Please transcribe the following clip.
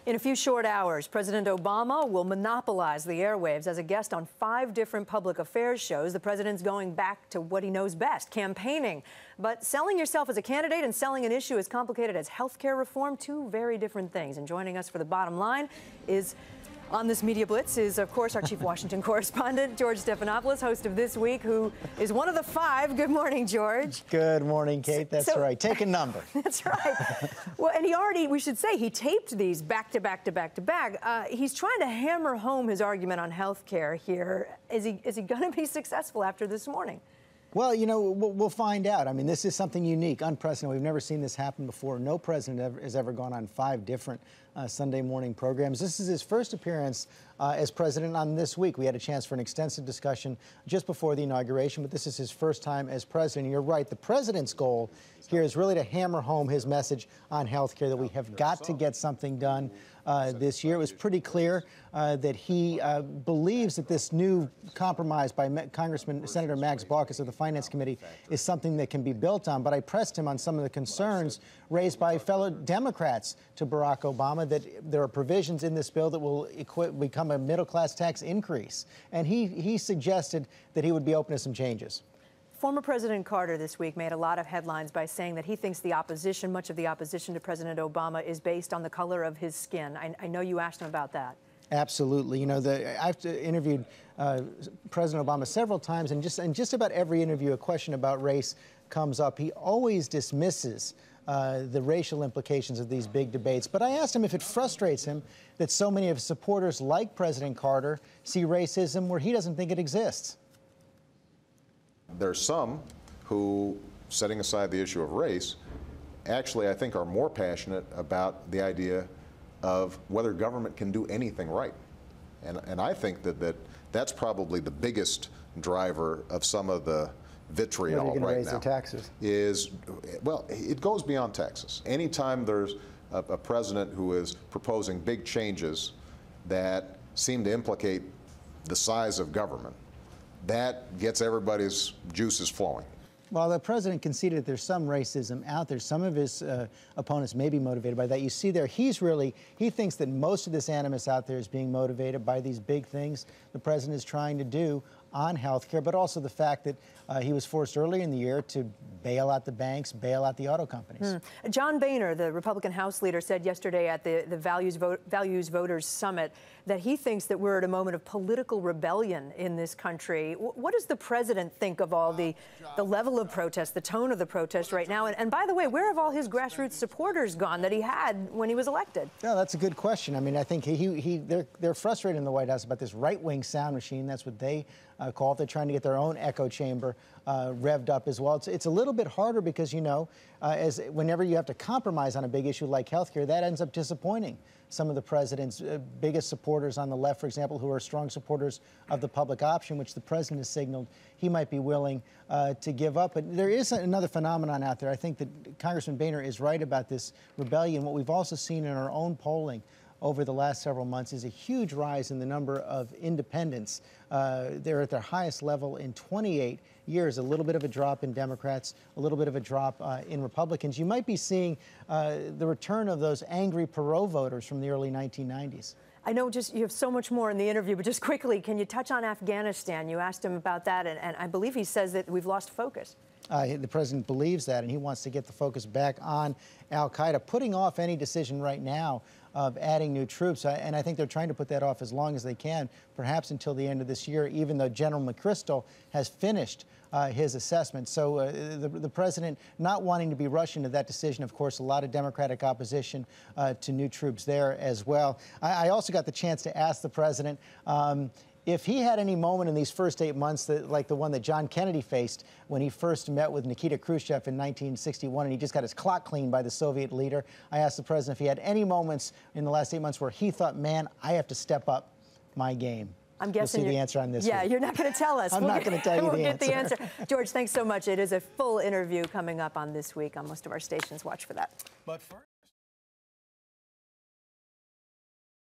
In a few short hours, President Obama will monopolize the airwaves as a guest on 5 different public affairs shows. The president's going back to what he knows best, campaigning. But selling yourself as a candidate and selling an issue as complicated as health care reform, 2 very different things. And joining us for the bottom line is, on this Media Blitz, is, of course, our chief Washington correspondent, George Stephanopoulos, host of This Week, who is one of the 5. Good morning, George. Good morning, Kate. That's right. Take a number. That's right. Well, and we should say, he taped these back to back to back to back. He's trying to hammer home his argument on health care here. Is he going to be successful after this morning? Well, you know, we'll find out. I mean, this is something unique, unprecedented. We've never seen this happen before. No president has ever gone on 5 different Sunday morning programs. This is his first appearance as president on This Week. We had a chance for an extensive discussion just before the inauguration, but this is his first time as president. And you're right. The president's goal here is really to hammer home his message on health care, that we have got to get something done this year. It was pretty clear that he believes that this new compromise by Senator Max Baucus of the Finance Committee is something that can be built on. But I pressed him on some of the concerns raised by fellow Democrats to Barack Obama, that there are provisions in this bill that will become a middle-class tax increase. And he suggested that he would be open to some changes. Former President Carter this week made a lot of headlines by saying that he thinks the opposition, much of the opposition to President Obama, is based on the color of his skin. I know you asked him about that. Absolutely. You know, I've interviewed President Obama several times, and in just about every interview, a question about race comes up. He always dismisses the racial implications of these big debates. But I asked him if it frustrates him that so many of his supporters, like President Carter, see racism where he doesn't think it exists. There's some who, setting aside the issue of race, actually, I think, are more passionate about the idea of whether government can do anything right. And I think that's probably the biggest driver of some of the vitriol right now. Raise the taxes? Well, it goes beyond taxes. Anytime there's a president who is proposing big changes that seem to implicate the size of government, that gets everybody's juices flowing. Well, the president conceded that there's some racism out there. Some of his opponents may be motivated by that. You see there, he thinks that most of this animus out there is being motivated by these big things the president is trying to do on health care, but also the fact that he was forced earlier in the year to bail out the banks, bail out the auto companies. John Boehner, the Republican House leader, said yesterday at the Values Voters Summit that he thinks that we're at a moment of political rebellion in this country. What does the president think of all the level of protest, the tone of the protest right now? And by the way, where have all his grassroots supporters gone that he had when he was elected? No, that's a good question. I mean, I think they're frustrated in the White House about this right-wing sound machine. That's what they call it. They're trying to get their own echo chamber revved up as well. It's a little bit harder because, you know, whenever you have to compromise on a big issue like health care, that ends up disappointing some of the president's biggest supporters on the left, for example, who are strong supporters of the public option, which the president has signaled he might be willing to give up. But there is another phenomenon out there. I think that Congressman Boehner is right about this rebellion. What we've also seen in our own polling over the last several months is a huge rise in the number of independents. They're at their highest level in 28 years, a little bit of a drop in Democrats, a little bit of a drop in Republicans. You might be seeing the return of those angry Perot voters from the early 1990s. I know you have so much more in the interview, but just quickly, can you touch on Afghanistan? You asked him about that, and I believe he says that we've lost focus. The president believes that, and he wants to get the focus back on al-Qaeda, putting off any decision right now of adding new troops. And I think they're trying to put that off as long as they can, perhaps until the end of this year, even though General McChrystal has finished his assessment. So the president not wanting to be rushed into that decision. Of course, a lot of Democratic opposition to new troops there as well. I also got the chance to ask the president if he had any moment in these first 8 months like the one that John Kennedy faced when he first met with Nikita Khrushchev in 1961, and he just got his clock cleaned by the Soviet leader. I asked the president if he had any moments in the last 8 months where he thought, man, I have to step up my game. I'm guessing we'll see the answer on this. Yeah, week. You're not going to tell us. I'm not going to tell you the answer. We'll get the answer. George, thanks so much. It is a full interview coming up on This Week on most of our stations. Watch for that. But first.